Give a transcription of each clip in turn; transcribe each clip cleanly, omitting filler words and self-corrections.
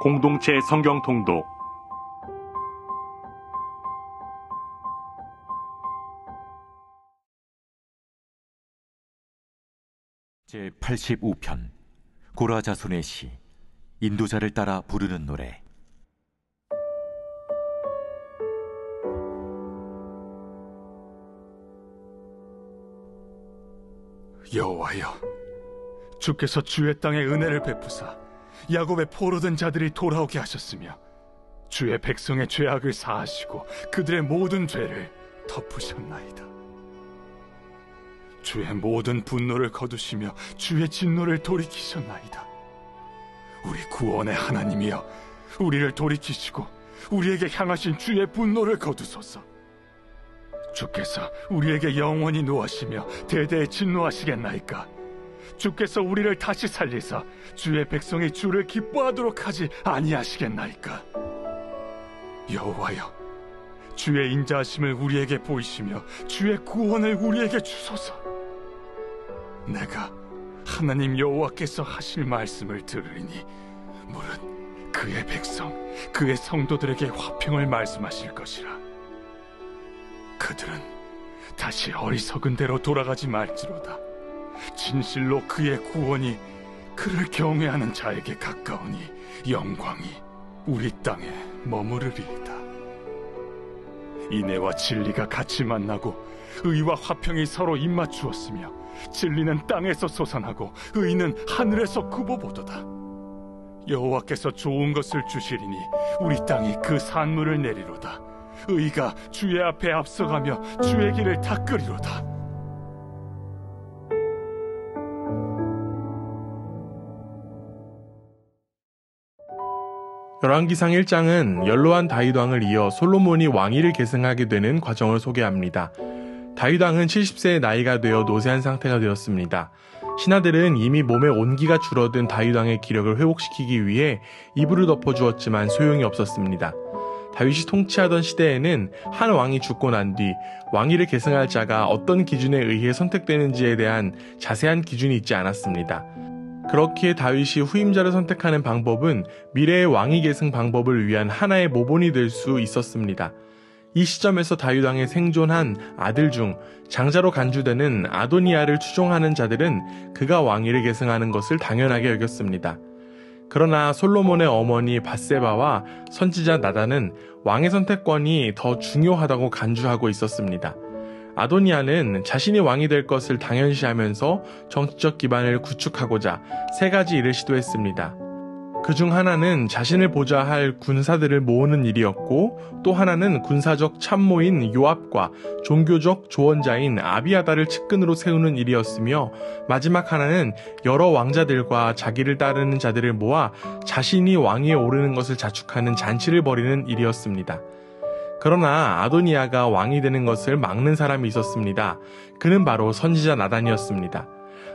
공동체 성경 통독 제85편 고라 자손의 시 인도자를 따라 부르는 노래. 여호와여, 주께서 주의 땅에 은혜를 베푸사 야곱의 포로된 자들이 돌아오게 하셨으며 주의 백성의 죄악을 사하시고 그들의 모든 죄를 덮으셨나이다. 주의 모든 분노를 거두시며 주의 진노를 돌이키셨나이다. 우리 구원의 하나님이여, 우리를 돌이키시고 우리에게 향하신 주의 분노를 거두소서. 주께서 우리에게 영원히 노하시며 대대에 진노하시겠나이까? 주께서 우리를 다시 살리사 주의 백성이 주를 기뻐하도록 하지 아니하시겠나이까? 여호와여, 주의 인자하심을 우리에게 보이시며 주의 구원을 우리에게 주소서. 내가 하나님 여호와께서 하실 말씀을 들으리니 무릇 그의 백성, 그의 성도들에게 화평을 말씀하실 것이라. 그들은 다시 어리석은 대로 돌아가지 말지로다. 진실로 그의 구원이 그를 경외하는 자에게 가까우니 영광이 우리 땅에 머무르리이다. 인애와 진리가 같이 만나고 의와 화평이 서로 입맞추었으며 진리는 땅에서 솟아나고 의는 하늘에서 굽어보도다. 여호와께서 좋은 것을 주시리니 우리 땅이 그 산물을 내리로다. 의가 주의 앞에 앞서가며 주의 길을 닦으리로다. 열왕기상 1장은 연로한 다윗 왕을 이어 솔로몬이 왕위를 계승하게 되는 과정을 소개합니다. 다윗 왕은 70세의 나이가 되어 노쇠한 상태가 되었습니다. 신하들은 이미 몸의 온기가 줄어든 다윗 왕의 기력을 회복시키기 위해 이불을 덮어주었지만 소용이 없었습니다. 다윗이 통치하던 시대에는 한 왕이 죽고 난 뒤 왕위를 계승할 자가 어떤 기준에 의해 선택되는지에 대한 자세한 기준이 있지 않았습니다. 그렇기에 다윗이 후임자를 선택하는 방법은 미래의 왕위 계승 방법을 위한 하나의 모본이 될 수 있었습니다. 이 시점에서 다윗 왕의 생존한 아들 중 장자로 간주되는 아도니아를 추종하는 자들은 그가 왕위를 계승하는 것을 당연하게 여겼습니다. 그러나 솔로몬의 어머니 밧세바와 선지자 나단은 왕의 선택권이 더 중요하다고 간주하고 있었습니다. 아도니아는 자신이 왕이 될 것을 당연시하면서 정치적 기반을 구축하고자 세 가지 일을 시도했습니다. 그중 하나는 자신을 보좌할 군사들을 모으는 일이었고, 또 하나는 군사적 참모인 요압과 종교적 조언자인 아비아다를 측근으로 세우는 일이었으며, 마지막 하나는 여러 왕자들과 자기를 따르는 자들을 모아 자신이 왕위에 오르는 것을 자축하는 잔치를 벌이는 일이었습니다. 그러나 아도니아가 왕이 되는 것을 막는 사람이 있었습니다. 그는 바로 선지자 나단이었습니다.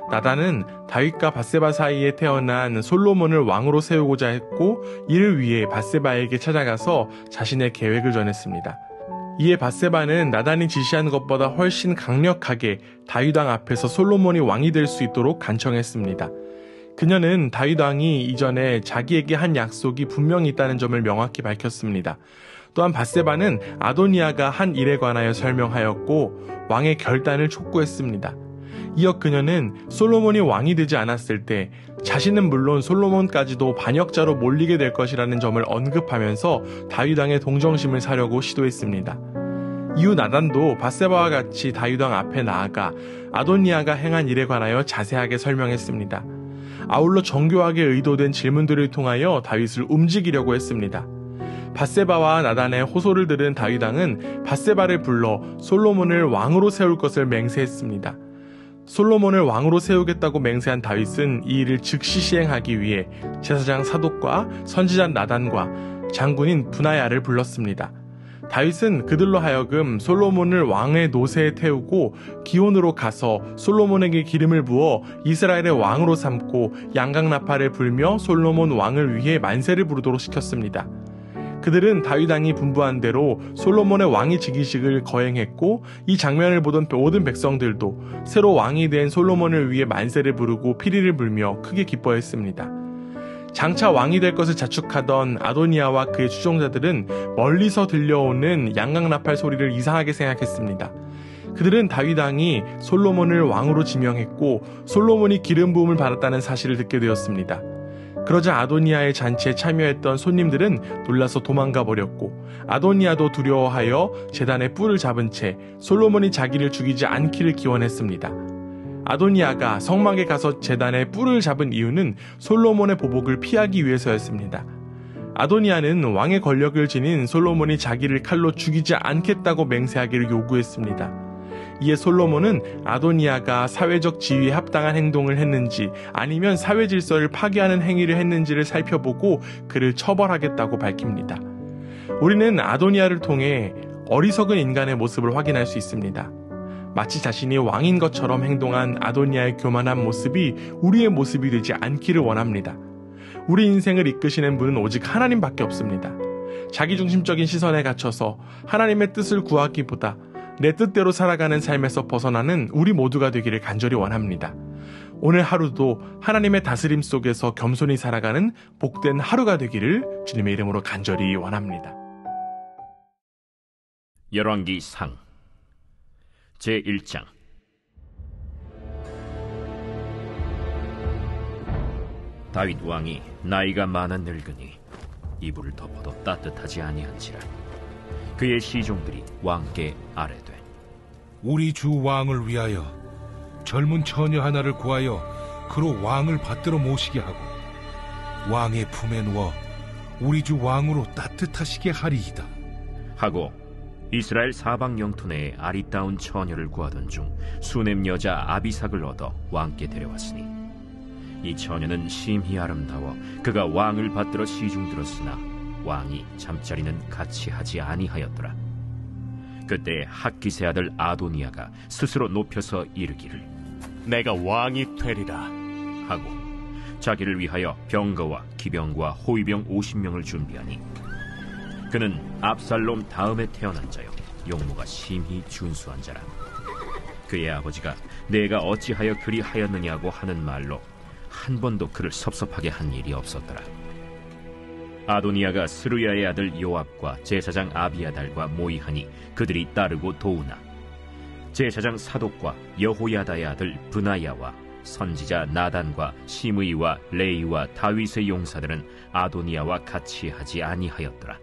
나단은 다윗과 밧세바 사이에 태어난 솔로몬을 왕으로 세우고자 했고, 이를 위해 밧세바에게 찾아가서 자신의 계획을 전했습니다. 이에 밧세바는 나단이 지시한 것보다 훨씬 강력하게 다윗 왕 앞에서 솔로몬이 왕이 될 수 있도록 간청했습니다. 그녀는 다윗 왕이 이전에 자기에게 한 약속이 분명히 있다는 점을 명확히 밝혔습니다. 또한 밧세바는 아도니아가 한 일에 관하여 설명하였고 왕의 결단을 촉구했습니다. 이어 그녀는 솔로몬이 왕이 되지 않았을 때 자신은 물론 솔로몬까지도 반역자로 몰리게 될 것이라는 점을 언급하면서 다윗 왕의 동정심을 사려고 시도했습니다. 이후 나단도 밧세바와 같이 다윗 왕 앞에 나아가 아도니아가 행한 일에 관하여 자세하게 설명했습니다. 아울러 정교하게 의도된 질문들을 통하여 다윗을 움직이려고 했습니다. 밧세바와 나단의 호소를 들은 다윗 왕은 밧세바를 불러 솔로몬을 왕으로 세울 것을 맹세했습니다. 솔로몬을 왕으로 세우겠다고 맹세한 다윗은 이 일을 즉시 시행하기 위해 제사장 사독과 선지자 나단과 장군인 브나야를 불렀습니다. 다윗은 그들로 하여금 솔로몬을 왕의 노새에 태우고 기온으로 가서 솔로몬에게 기름을 부어 이스라엘의 왕으로 삼고 양각나팔을 불며 솔로몬 왕을 위해 만세를 부르도록 시켰습니다. 그들은 다윗 왕이 분부한 대로 솔로몬의 왕위 즉위식을 거행했고, 이 장면을 보던 모든 백성들도 새로 왕이 된 솔로몬을 위해 만세를 부르고 피리를 불며 크게 기뻐했습니다. 장차 왕이 될 것을 자축하던 아도니아와 그의 추종자들은 멀리서 들려오는 양강나팔 소리를 이상하게 생각했습니다. 그들은 다윗 왕이 솔로몬을 왕으로 지명했고 솔로몬이 기름 부음을 받았다는 사실을 듣게 되었습니다. 그러자 아도니아의 잔치에 참여했던 손님들은 놀라서 도망가 버렸고 아도니아도 두려워하여 제단의 뿔을 잡은 채 솔로몬이 자기를 죽이지 않기를 기원했습니다. 아도니아가 성막에 가서 제단의 뿔을 잡은 이유는 솔로몬의 보복을 피하기 위해서였습니다. 아도니아는 왕의 권력을 지닌 솔로몬이 자기를 칼로 죽이지 않겠다고 맹세하기를 요구했습니다. 이에 솔로몬은 아도니아가 사회적 지위에 합당한 행동을 했는지 아니면 사회 질서를 파괴하는 행위를 했는지를 살펴보고 그를 처벌하겠다고 밝힙니다. 우리는 아도니아를 통해 어리석은 인간의 모습을 확인할 수 있습니다. 마치 자신이 왕인 것처럼 행동한 아도니아의 교만한 모습이 우리의 모습이 되지 않기를 원합니다. 우리 인생을 이끄시는 분은 오직 하나님밖에 없습니다. 자기중심적인 시선에 갇혀서 하나님의 뜻을 구하기보다 내 뜻대로 살아가는 삶에서 벗어나는 우리 모두가 되기를 간절히 원합니다. 오늘 하루도 하나님의 다스림 속에서 겸손히 살아가는 복된 하루가 되기를 주님의 이름으로 간절히 원합니다. 열왕기상 제1장. 다윗 왕이 나이가 많아 늙으니 이불을 덮어도 따뜻하지 아니한지라 그의 시종들이 왕께 아뢰되 우리 주 왕을 위하여 젊은 처녀 하나를 구하여 그로 왕을 받들어 모시게 하고 왕의 품에 누워 우리 주 왕으로 따뜻하시게 하리이다 하고 이스라엘 사방 영토 내에 아리따운 처녀를 구하던 중 수넴 여자 아비삭을 얻어 왕께 데려왔으니 이 처녀는 심히 아름다워 그가 왕을 받들어 시중들었으나 왕이 잠자리는 같이 하지 아니하였더라. 그때 학기세 아들 아도니아가 스스로 높여서 이르기를 내가 왕이 되리라 하고 자기를 위하여 병거와 기병과 호위병 50명을 준비하니 그는 압살롬 다음에 태어난 자요 용모가 심히 준수한 자라. 그의 아버지가 내가 어찌하여 그리 하였느냐고 하는 말로 한 번도 그를 섭섭하게 한 일이 없었더라. 아도니아가 스루야의 아들 요압과 제사장 아비아달과 모이하니 그들이 따르고 도우나 제사장 사독과 여호야다의 아들 브나야와 선지자 나단과 시므이와 레이와 다윗의 용사들은 아도니아와 같이 하지 아니하였더라.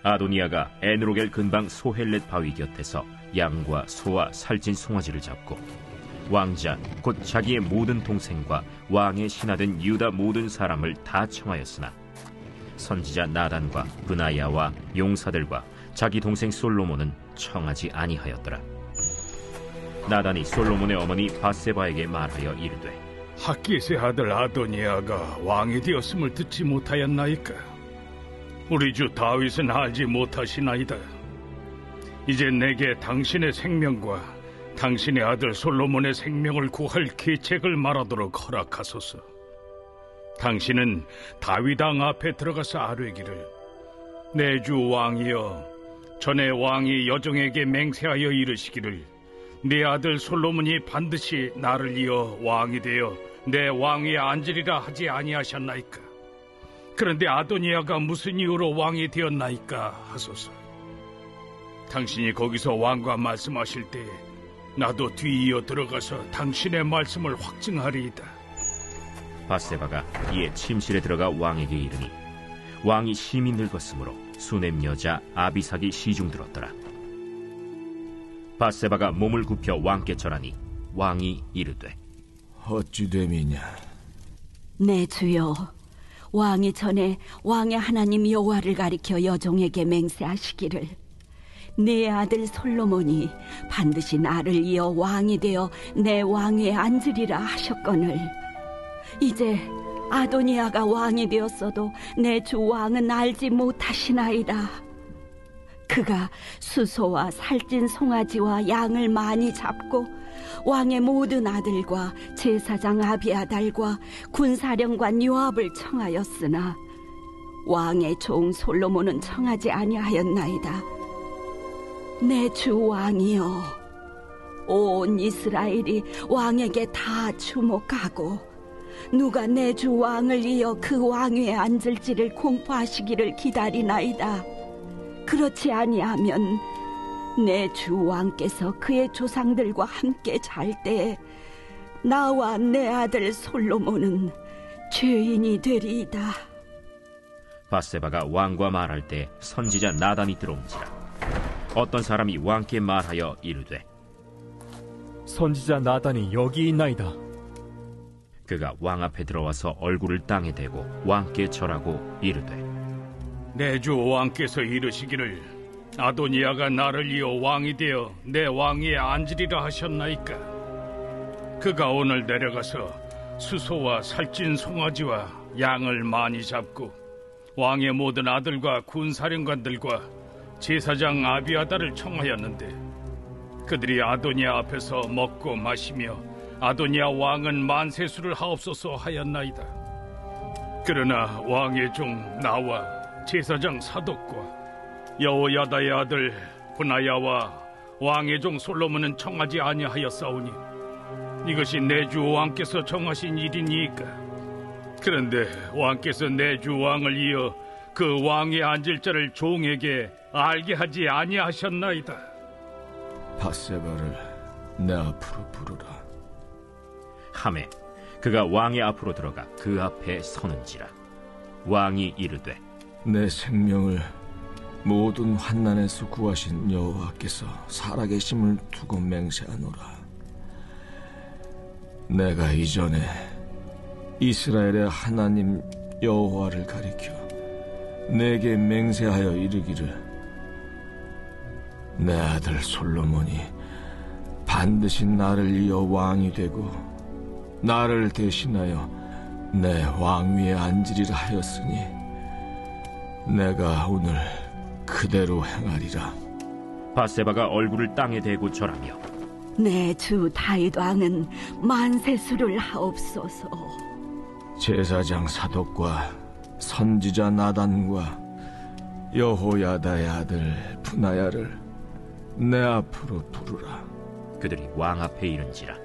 아도니아가 에누로겔 근방 소헬렛 바위 곁에서 양과 소와 살찐 송아지를 잡고 왕자 곧 자기의 모든 동생과 왕의 신하된 유다 모든 사람을 다 청하였으나 선지자 나단과 브나야와 용사들과 자기 동생 솔로몬은 청하지 아니하였더라. 나단이 솔로몬의 어머니 밧세바에게 말하여 이르되 학기세 아들 아도니아가 왕이 되었음을 듣지 못하였나이까? 우리 주 다윗은 알지 못하시나이다. 이제 내게 당신의 생명과 당신의 아들 솔로몬의 생명을 구할 계책을 말하도록 허락하소서. 당신은 다윗 왕 앞에 들어가서 아뢰기를 내 주 왕이여 전에 왕이 여종에게 맹세하여 이르시기를 네 아들 솔로몬이 반드시 나를 이어 왕이 되어 내 왕위에 앉으리라 하지 아니하셨나이까? 그런데 아도니아가 무슨 이유로 왕이 되었나이까 하소서. 당신이 거기서 왕과 말씀하실 때 나도 뒤이어 들어가서 당신의 말씀을 확증하리이다. 밧세바가 이에 침실에 들어가 왕에게 이르니 왕이 심히 늙었으므로 수넴 여자 아비삭이 시중들었더라. 밧세바가 몸을 굽혀 왕께 절하니 왕이 이르되 어찌 됨이냐? 내 주여, 왕이 전에 왕의 하나님 여호와를 가리켜 여종에게 맹세하시기를 내 아들 솔로몬이 반드시 나를 이어 왕이 되어 내 왕위에 앉으리라 하셨거늘 이제 아도니아가 왕이 되었어도 내 주 왕은 알지 못하시나이다. 그가 수소와 살찐 송아지와 양을 많이 잡고 왕의 모든 아들과 제사장 아비아달과 군사령관 요압을 청하였으나 왕의 종 솔로몬은 청하지 아니하였나이다. 내 주 왕이여, 온 이스라엘이 왕에게 다 주목하고 누가 내 주 왕을 이어 그 왕위에 앉을지를 공포하시기를 기다리나이다. 그렇지 아니하면 내 주 왕께서 그의 조상들과 함께 잘 때에 나와 내 아들 솔로몬은 죄인이 되리이다. 밧세바가 왕과 말할 때 선지자 나단이 들어온지라. 어떤 사람이 왕께 말하여 이르되, 선지자 나단이 여기 있나이다. 그가 왕 앞에 들어와서 얼굴을 땅에 대고 왕께 절하고 이르되, 내 주 왕께서 이르시기를 아도니아가 나를 이어 왕이 되어 내 왕위에 앉으리라 하셨나이까. 그가 오늘 내려가서 수소와 살찐 송아지와 양을 많이 잡고 왕의 모든 아들과 군사령관들과 제사장 아비아다를 청하였는데 그들이 아도니아 앞에서 먹고 마시며 아도니아 왕은 만세수를 하옵소서 하였나이다. 그러나 왕의 종 나와 제사장 사독과 여호야다의 아들 브나야와 왕의 종 솔로몬은 청하지 아니하였사오니 이것이 내 주 왕께서 정하신 일이니까. 그런데 왕께서 내 주 왕을 이어 그 왕에 앉을 자를 종에게 알게 하지 아니하셨나이다. 밧세바를 내 앞으로 부르라. 하매 그가 왕의 앞으로 들어가 그 앞에 서는지라. 왕이 이르되, 내 생명을 모든 환난에서 구하신 여호와께서 살아계심을 두고 맹세하노라. 내가 이전에 이스라엘의 하나님 여호와를 가리켜 내게 맹세하여 이르기를 내 아들 솔로몬이 반드시 나를 이어 왕이 되고 나를 대신하여 내 왕위에 앉으리라 하였으니 내가 오늘 그대로 행하리라. 밧세바가 얼굴을 땅에 대고 절하며, 내 주 다윗 왕은 만세수를 하옵소서. 제사장 사독과 선지자 나단과 여호야다의 아들 브나야를 내 앞으로 부르라. 그들이 왕 앞에 이른지라.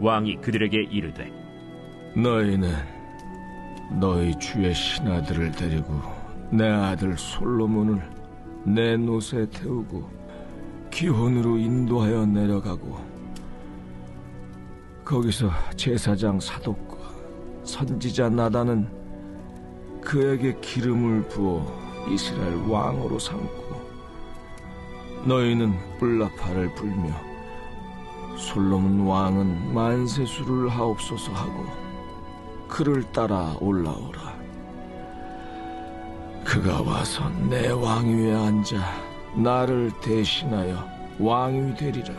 왕이 그들에게 이르되, 너희는 너희 주의 신하들을 데리고 내 아들 솔로몬을 내 노새에 태우고 기혼으로 인도하여 내려가고 거기서 제사장 사독과 선지자 나단은 그에게 기름을 부어 이스라엘 왕으로 삼고 너희는 뿔나팔을 불며 솔로몬 왕은 만세수를 하옵소서 하고 그를 따라 올라오라. 그가 와서 내 왕위에 앉아 나를 대신하여 왕이 되리라.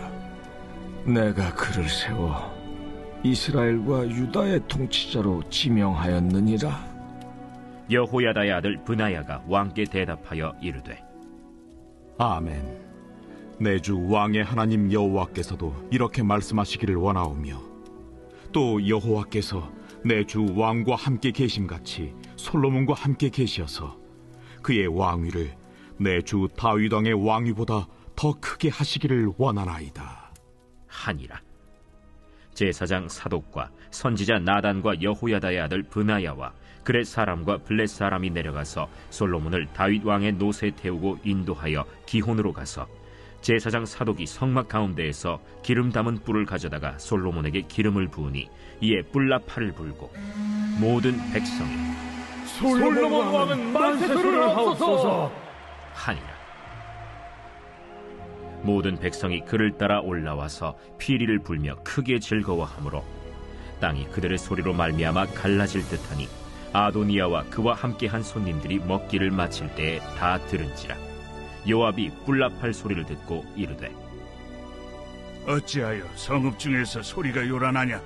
내가 그를 세워 이스라엘과 유다의 통치자로 지명하였느니라. 여호야다의 아들 브나야가 왕께 대답하여 이르되, 아멘. 내 주 왕의 하나님 여호와께서도 이렇게 말씀하시기를 원하오며 또 여호와께서 내 주 왕과 함께 계심같이 솔로몬과 함께 계시어서 그의 왕위를 내 주 다윗 왕의 왕위보다 더 크게 하시기를 원하나이다 하니라. 제사장 사독과 선지자 나단과 여호야다의 아들 브나야와 그렛 사람과 블렛 사람이 내려가서 솔로몬을 다윗 왕의 노새에 태우고 인도하여 기혼으로 가서 제사장 사독이 성막 가운데에서 기름 담은 뿔을 가져다가 솔로몬에게 기름을 부으니 이에 뿔나팔을 불고 모든 백성이 솔로몬 왕은 만세수를 하옵소서 하니라. 모든 백성이 그를 따라 올라와서 피리를 불며 크게 즐거워하므로 땅이 그들의 소리로 말미암아 갈라질 듯하니 아도니아와 그와 함께한 손님들이 먹기를 마칠 때에 다 들은지라. 요압이 뿔나팔 소리를 듣고 이르되, 어찌하여 성읍 중에서 소리가 요란하냐?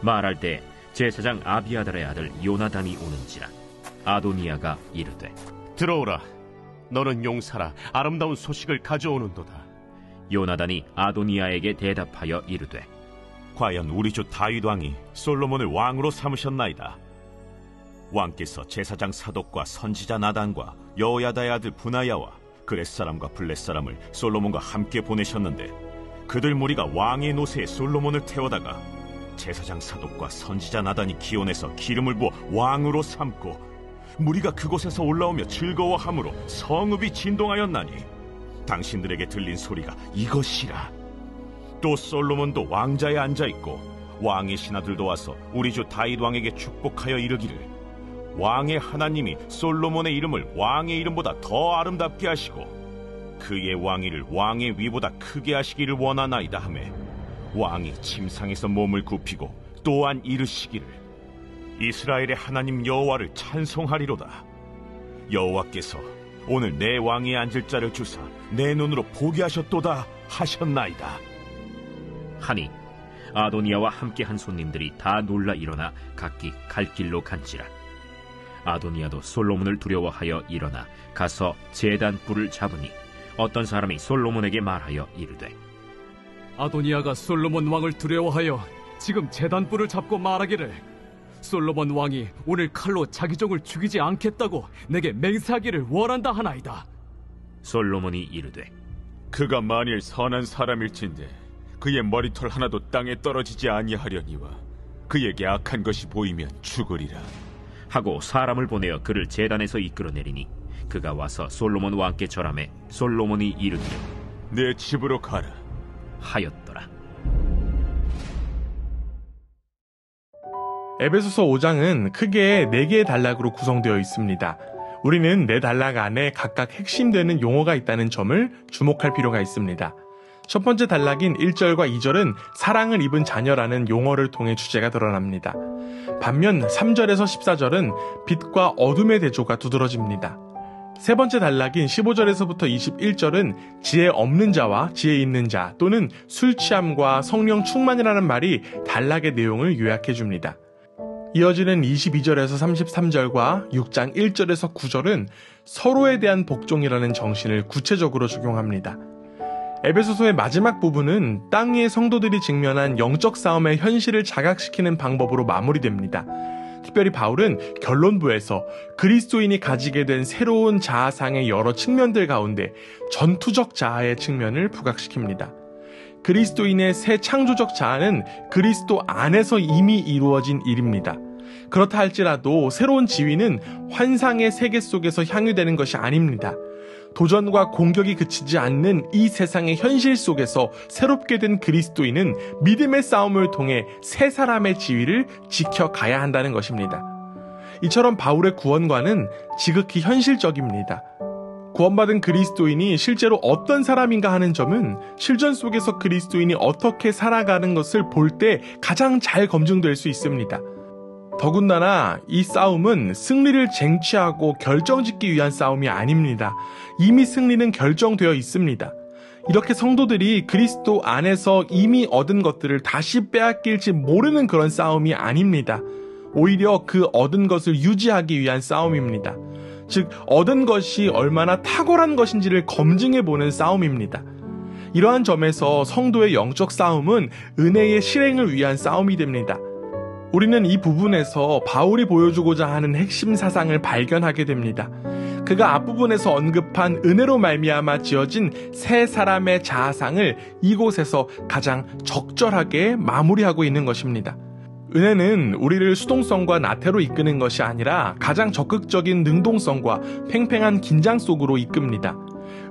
말할 때 제사장 아비아달의 아들 요나단이 오는지라. 아도니아가 이르되, 들어오라. 너는 용사라 아름다운 소식을 가져오는도다. 요나단이 아도니아에게 대답하여 이르되, 과연 우리 주 다윗 왕이 솔로몬을 왕으로 삼으셨나이다. 왕께서 제사장 사독과 선지자 나단과 여호야다의 아들 브나야와 그렛 사람과 블렛 사람을 솔로몬과 함께 보내셨는데 그들 무리가 왕의 노새에 솔로몬을 태워다가 제사장 사독과 선지자 나단이 기온에서 기름을 부어 왕으로 삼고 무리가 그곳에서 올라오며 즐거워함으로 성읍이 진동하였나니 당신들에게 들린 소리가 이것이라. 또 솔로몬도 왕자에 앉아있고 왕의 신하들도 와서 우리 주 다윗 왕에게 축복하여 이르기를 왕의 하나님이 솔로몬의 이름을 왕의 이름보다 더 아름답게 하시고 그의 왕위를 왕의 위보다 크게 하시기를 원하나이다 하매 왕이 침상에서 몸을 굽히고 또한 이르시기를 이스라엘의 하나님 여호와를 찬송하리로다. 여호와께서 오늘 내 왕위에 앉을 자를 주사 내 눈으로 보게 하셨도다 하셨나이다 하니 아도니아와 함께 한 손님들이 다 놀라 일어나 각기 갈 길로 간지라. 아도니아도 솔로몬을 두려워하여 일어나 가서 제단 뿔을 잡으니 어떤 사람이 솔로몬에게 말하여 이르되 아도니아가 솔로몬 왕을 두려워하여 지금 제단 뿔을 잡고 말하기를 솔로몬 왕이 오늘 칼로 자기 종을 죽이지 않겠다고 내게 맹세하기를 원한다 하나이다. 솔로몬이 이르되 그가 만일 선한 사람일진데 그의 머리털 하나도 땅에 떨어지지 아니하려니와 그에게 악한 것이 보이면 죽으리라 하고 사람을 보내어 그를 제단에서 이끌어내리니 그가 와서 솔로몬 왕께 절하매 솔로몬이 이르기를 내 집으로 가라 하였더라. 에베소서 5장은 크게 4개의 단락으로 구성되어 있습니다. 우리는 4단락 안에 각각 핵심되는 용어가 있다는 점을 주목할 필요가 있습니다. 첫 번째 단락인 1절과 2절은 사랑을 입은 자녀라는 용어를 통해 주제가 드러납니다. 반면 3절에서 14절은 빛과 어둠의 대조가 두드러집니다. 세 번째 단락인 15절에서부터 21절은 지혜 없는 자와 지혜 있는 자 또는 술 취함과 성령 충만이라는 말이 단락의 내용을 요약해 줍니다. 이어지는 22절에서 33절과 6장 1절에서 9절은 서로에 대한 복종이라는 정신을 구체적으로 적용합니다. 에베소서의 마지막 부분은 땅 위의 성도들이 직면한 영적 싸움의 현실을 자각시키는 방법으로 마무리됩니다. 특별히 바울은 결론부에서 그리스도인이 가지게 된 새로운 자아상의 여러 측면들 가운데 전투적 자아의 측면을 부각시킵니다. 그리스도인의 새 창조적 자아는 그리스도 안에서 이미 이루어진 일입니다. 그렇다 할지라도 새로운 지위는 환상의 세계 속에서 향유되는 것이 아닙니다. 도전과 공격이 그치지 않는 이 세상의 현실 속에서 새롭게 된 그리스도인은 믿음의 싸움을 통해 새 사람의 지위를 지켜가야 한다는 것입니다. 이처럼 바울의 구원과는 지극히 현실적입니다. 구원받은 그리스도인이 실제로 어떤 사람인가 하는 점은 실전 속에서 그리스도인이 어떻게 살아가는 것을 볼 때 가장 잘 검증될 수 있습니다. 더군다나 이 싸움은 승리를 쟁취하고 결정짓기 위한 싸움이 아닙니다. 이미 승리는 결정되어 있습니다. 이렇게 성도들이 그리스도 안에서 이미 얻은 것들을 다시 빼앗길지 모르는 그런 싸움이 아닙니다. 오히려 그 얻은 것을 유지하기 위한 싸움입니다. 즉, 얻은 것이 얼마나 탁월한 것인지를 검증해보는 싸움입니다. 이러한 점에서 성도의 영적 싸움은 은혜의 실행을 위한 싸움이 됩니다. 우리는 이 부분에서 바울이 보여주고자 하는 핵심 사상을 발견하게 됩니다. 그가 앞부분에서 언급한 은혜로 말미암아 지어진 새 사람의 자아상을 이곳에서 가장 적절하게 마무리하고 있는 것입니다. 은혜는 우리를 수동성과 나태로 이끄는 것이 아니라 가장 적극적인 능동성과 팽팽한 긴장 속으로 이끕니다.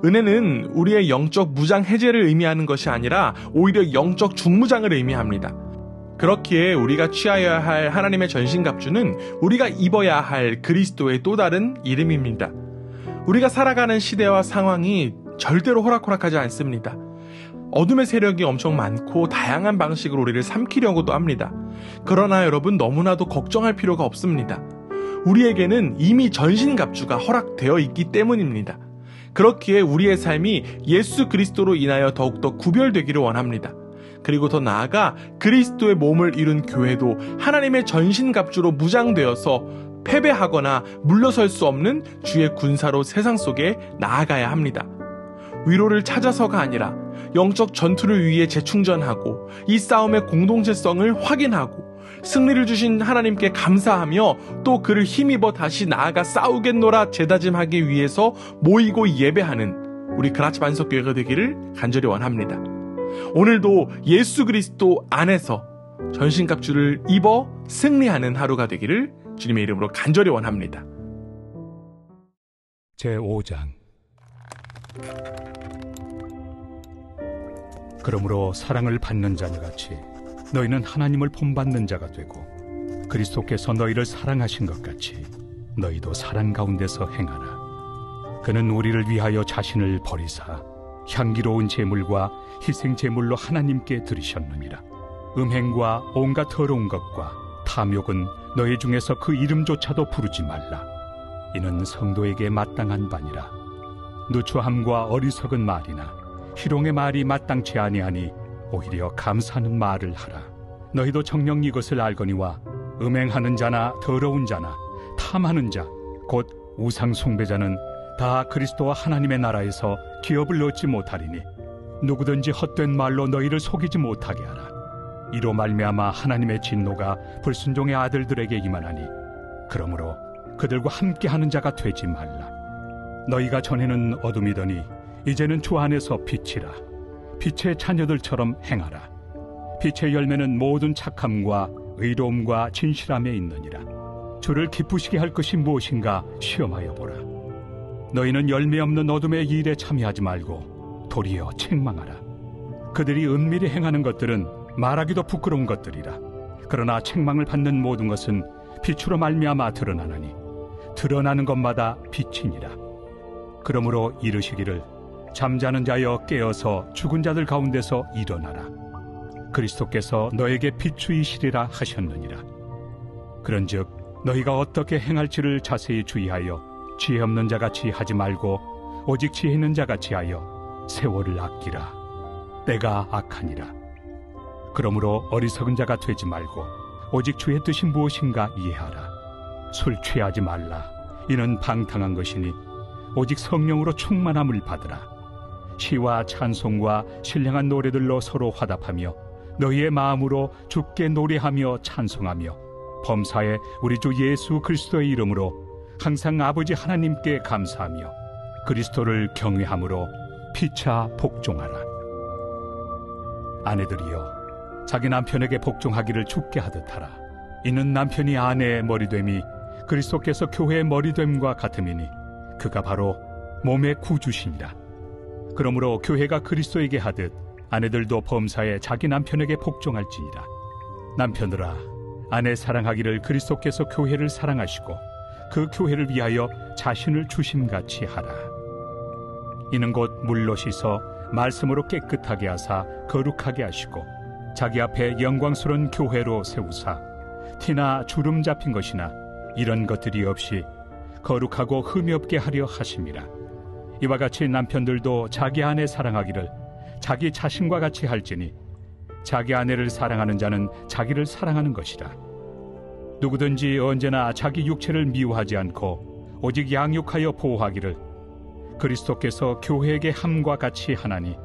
은혜는 우리의 영적 무장 해제를 의미하는 것이 아니라 오히려 영적 중무장을 의미합니다. 그렇기에 우리가 취하여야 할 하나님의 전신갑주는 우리가 입어야 할 그리스도의 또 다른 이름입니다. 우리가 살아가는 시대와 상황이 절대로 호락호락하지 않습니다. 어둠의 세력이 엄청 많고 다양한 방식으로 우리를 삼키려고도 합니다. 그러나 여러분, 너무나도 걱정할 필요가 없습니다. 우리에게는 이미 전신갑주가 허락되어 있기 때문입니다. 그렇기에 우리의 삶이 예수 그리스도로 인하여 더욱더 구별되기를 원합니다. 그리고 더 나아가 그리스도의 몸을 이룬 교회도 하나님의 전신갑주로 무장되어서 패배하거나 물러설 수 없는 주의 군사로 세상 속에 나아가야 합니다. 위로를 찾아서가 아니라 영적 전투를 위해 재충전하고 이 싸움의 공동체성을 확인하고 승리를 주신 하나님께 감사하며 또 그를 힘입어 다시 나아가 싸우겠노라 재다짐하기 위해서 모이고 예배하는 우리 그라치 반석교회가 되기를 간절히 원합니다. 오늘도 예수 그리스도 안에서 전신갑주를 입어 승리하는 하루가 되기를 주님의 이름으로 간절히 원합니다. 제5장. 그러므로 사랑을 받는 자녀같이 너희는 하나님을 본받는 자가 되고 그리스도께서 너희를 사랑하신 것 같이 너희도 사랑 가운데서 행하라. 그는 우리를 위하여 자신을 버리사 향기로운 제물과 희생 제물로 하나님께 드리셨느니라. 음행과 온갖 더러운 것과 탐욕은 너희 중에서 그 이름조차도 부르지 말라. 이는 성도에게 마땅한 바니라. 누추함과 어리석은 말이나 희롱의 말이 마땅치 아니하니 오히려 감사하는 말을 하라. 너희도 정녕 이것을 알거니와 음행하는 자나 더러운 자나 탐하는 자 곧 우상 숭배자는 다 그리스도와 하나님의 나라에서 기업을 얻지 못하리니 누구든지 헛된 말로 너희를 속이지 못하게 하라. 이로 말미암아 하나님의 진노가 불순종의 아들들에게 임하나니 그러므로 그들과 함께하는 자가 되지 말라. 너희가 전에는 어둠이더니 이제는 주 안에서 빛이라. 빛의 자녀들처럼 행하라. 빛의 열매는 모든 착함과 의로움과 진실함에 있느니라. 주를 기쁘시게 할 것이 무엇인가 시험하여 보라. 너희는 열매 없는 어둠의 일에 참여하지 말고 도리어 책망하라. 그들이 은밀히 행하는 것들은 말하기도 부끄러운 것들이라. 그러나 책망을 받는 모든 것은 빛으로 말미암아 드러나나니 드러나는 것마다 빛이니라. 그러므로 이르시기를 잠자는 자여 깨어서 죽은 자들 가운데서 일어나라. 그리스도께서 너에게 비추이시리라 하셨느니라. 그런즉 너희가 어떻게 행할지를 자세히 주의하여 지혜 없는 자같이 하지 말고 오직 지혜 있는 자같이 하여 세월을 아끼라. 때가 악하니라. 그러므로 어리석은 자가 되지 말고 오직 주의 뜻이 무엇인가 이해하라. 술 취하지 말라. 이는 방탕한 것이니 오직 성령으로 충만함을 받으라. 시와 찬송과 신령한 노래들로 서로 화답하며 너희의 마음으로 주께 노래하며 찬송하며 범사에 우리 주 예수 그리스도의 이름으로 항상 아버지 하나님께 감사하며 그리스도를 경외함으로 피차 복종하라. 아내들이여 자기 남편에게 복종하기를 주께 하듯 하라. 이는 남편이 아내의 머리됨이 그리스도께서 교회의 머리됨과 같음이니 그가 바로 몸의 구주시니라. 그러므로 교회가 그리스도에게 하듯 아내들도 범사에 자기 남편에게 복종할지니라. 남편들아 아내 사랑하기를 그리스도께서 교회를 사랑하시고 그 교회를 위하여 자신을 주심같이 하라. 이는 곧 물로 씻어 말씀으로 깨끗하게 하사 거룩하게 하시고 자기 앞에 영광스러운 교회로 세우사 티나 주름 잡힌 것이나 이런 것들이 없이 거룩하고 흠이 없게 하려 하심이라. 이와 같이 남편들도 자기 아내 사랑하기를 자기 자신과 같이 할지니 자기 아내를 사랑하는 자는 자기를 사랑하는 것이라. 누구든지 언제나 자기 육체를 미워하지 않고 오직 양육하여 보호하기를 그리스도께서 교회에게 함과 같이 하나니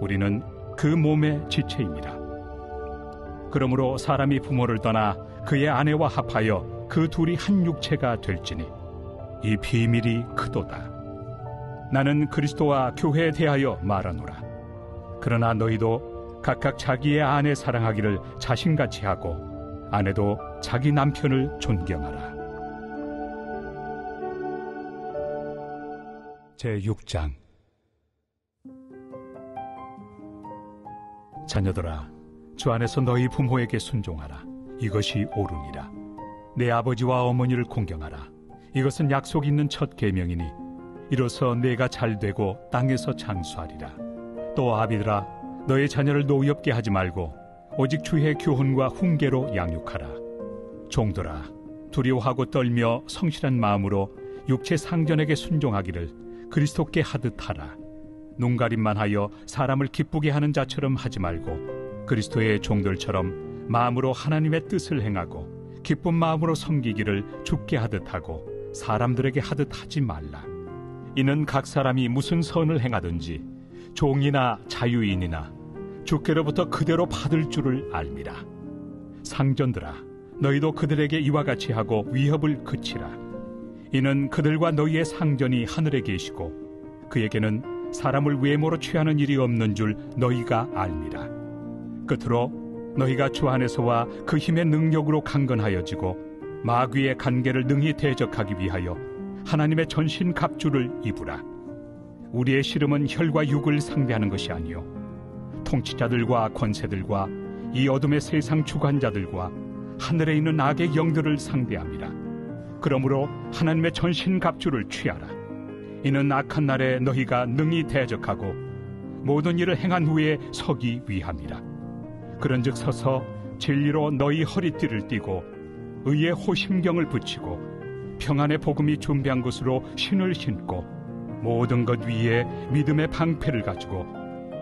우리는 그 몸의 지체입니다. 그러므로 사람이 부모를 떠나 그의 아내와 합하여 그 둘이 한 육체가 될지니 이 비밀이 크도다. 나는 그리스도와 교회에 대하여 말하노라. 그러나 너희도 각각 자기의 아내 사랑하기를 자신같이 하고 아내도 자기 남편을 존경하라. 제6장. 자녀들아 주 안에서 너희 부모에게 순종하라. 이것이 옳으니라. 내 아버지와 어머니를 공경하라. 이것은 약속 있는 첫 계명이니 이로써 내가 잘되고 땅에서 장수하리라. 또 아비들아 너의 자녀를 노엽게 하지 말고 오직 주의 교훈과 훈계로 양육하라. 종들아 두려워하고 떨며 성실한 마음으로 육체 상전에게 순종하기를 그리스도께 하듯 하라. 눈가림만 하여 사람을 기쁘게 하는 자처럼 하지 말고 그리스도의 종들처럼 마음으로 하나님의 뜻을 행하고 기쁜 마음으로 섬기기를 주께 하듯 하고 사람들에게 하듯 하지 말라. 이는 각 사람이 무슨 선을 행하든지 종이나 자유인이나 주께로부터 그대로 받을 줄을 알미라. 상전들아 너희도 그들에게 이와 같이 하고 위협을 그치라. 이는 그들과 너희의 상전이 하늘에 계시고 그에게는 사람을 외모로 취하는 일이 없는 줄 너희가 알미라. 끝으로 너희가 주 안에서와 그 힘의 능력으로 강건하여지고 마귀의 간계를 능히 대적하기 위하여 하나님의 전신 갑주를 입으라. 우리의 씨름은 혈과 육을 상대하는 것이 아니요 통치자들과 권세들과 이 어둠의 세상 주관자들과 하늘에 있는 악의 영들을 상대함이라. 그러므로 하나님의 전신 갑주를 취하라. 이는 악한 날에 너희가 능히 대적하고 모든 일을 행한 후에 서기 위함이라. 그런즉 서서 진리로 너희 허리띠를 띠고 의의 호심경을 붙이고 평안의 복음이 준비한 것으로 신을 신고 모든 것 위에 믿음의 방패를 가지고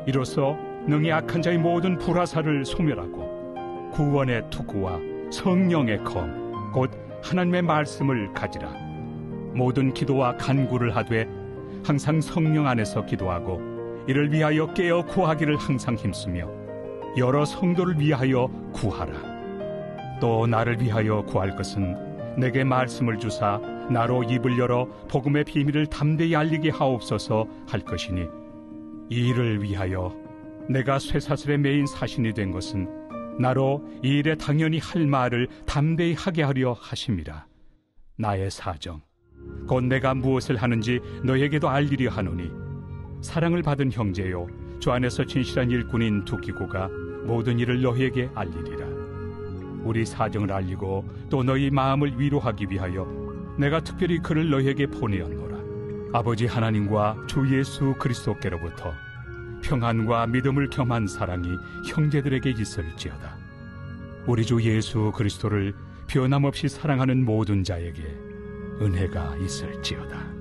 이로써 능히 악한 자의 모든 불화살을 소멸하고 구원의 투구와 성령의 검 곧 하나님의 말씀을 가지라. 모든 기도와 간구를 하되 항상 성령 안에서 기도하고 이를 위하여 깨어 구하기를 항상 힘쓰며 여러 성도를 위하여 구하라. 또 나를 위하여 구할 것은 내게 말씀을 주사 나로 입을 열어 복음의 비밀을 담대히 알리게 하옵소서 할 것이니 이 일을 위하여 내가 쇠사슬에 매인 사신이 된 것은 나로 이 일에 당연히 할 말을 담대히 하게 하려 하심이라. 나의 사정 곧 내가 무엇을 하는지 너에게도 알리려 하노니 사랑을 받은 형제요 주 안에서 진실한 일꾼인 두기고가 모든 일을 너희에게 알리리라. 우리 사정을 알리고 또 너희 마음을 위로하기 위하여 내가 특별히 그를 너희에게 보내었노라. 아버지 하나님과 주 예수 그리스도께로부터 평안과 믿음을 겸한 사랑이 형제들에게 있을지어다. 우리 주 예수 그리스도를 변함없이 사랑하는 모든 자에게 은혜가 있을지어다.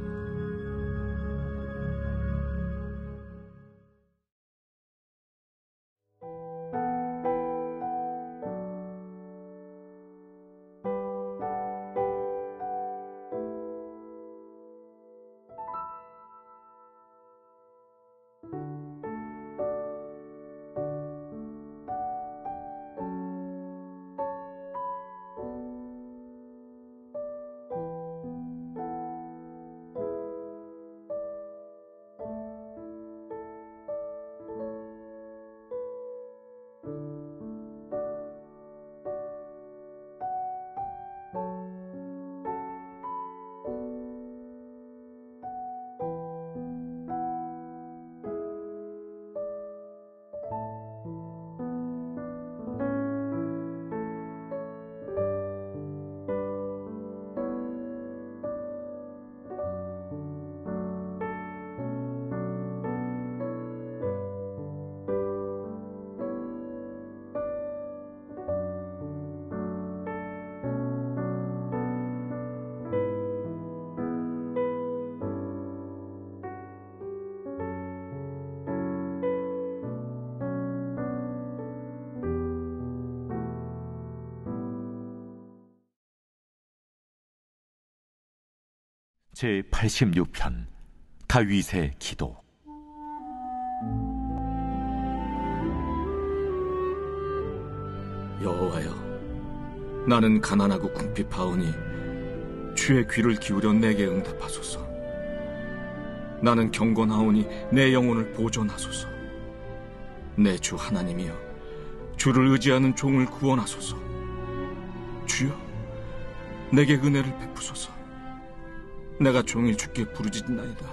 제86편 다윗의 기도. 여호와여, 나는 가난하고 궁핍하오니 주의 귀를 기울여 내게 응답하소서. 나는 경건하오니 내 영혼을 보존하소서. 내 주 하나님이여, 주를 의지하는 종을 구원하소서. 주여, 내게 은혜를 베푸소서. 내가 종일 주께 부르짖나이다.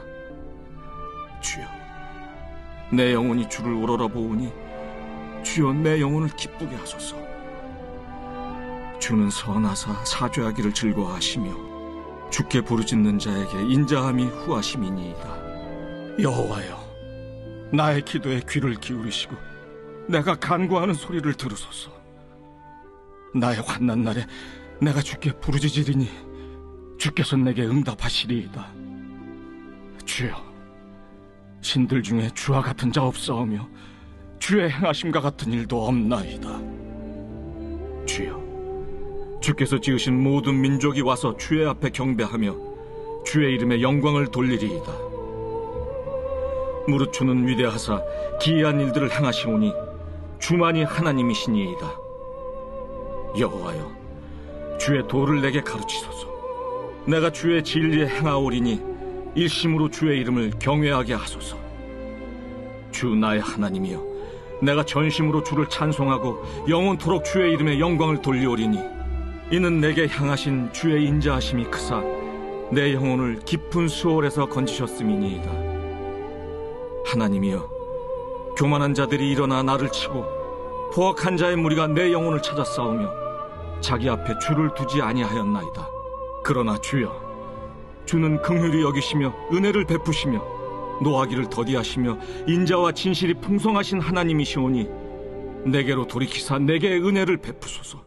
주여, 내 영혼이 주를 우러러보오니 주여, 내 영혼을 기쁘게 하소서. 주는 선하사 사죄하기를 즐거워하시며 주께 부르짖는 자에게 인자함이 후하심이니이다. 여호와여, 나의 기도에 귀를 기울이시고 내가 간구하는 소리를 들으소서. 나의 환난 날에 내가 주께 부르짖으리니 주께서 내게 응답하시리이다. 주여, 신들 중에 주와 같은 자 없사오며 주의 행하심과 같은 일도 없나이다. 주여, 주께서 지으신 모든 민족이 와서 주의 앞에 경배하며 주의 이름에 영광을 돌리리이다. 무릇 주는 위대하사 기이한 일들을 행하시오니 주만이 하나님이시니이다. 여호와여, 주의 도를 내게 가르치소서. 내가 주의 진리에 행하오리니 일심으로 주의 이름을 경외하게 하소서. 주 나의 하나님이여, 내가 전심으로 주를 찬송하고 영원토록 주의 이름에 영광을 돌리오리니 이는 내게 향하신 주의 인자하심이 크사 내 영혼을 깊은 수월에서 건지셨음이니이다. 하나님이여, 교만한 자들이 일어나 나를 치고 포악한 자의 무리가 내 영혼을 찾아 싸우며 자기 앞에 주를 두지 아니하였나이다. 그러나 주여, 주는 긍휼히 여기시며 은혜를 베푸시며 노하기를 더디하시며 인자와 진실이 풍성하신 하나님이시오니 내게로 돌이키사 내게 은혜를 베푸소서.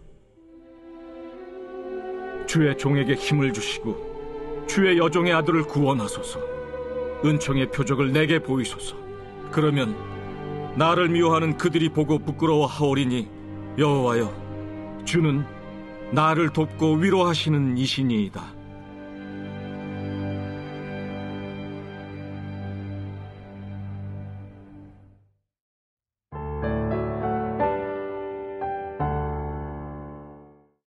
주의 종에게 힘을 주시고 주의 여종의 아들을 구원하소서. 은총의 표적을 내게 보이소서. 그러면 나를 미워하는 그들이 보고 부끄러워하오리니 여호와여, 주는 나를 돕고 위로하시는 이시니이다.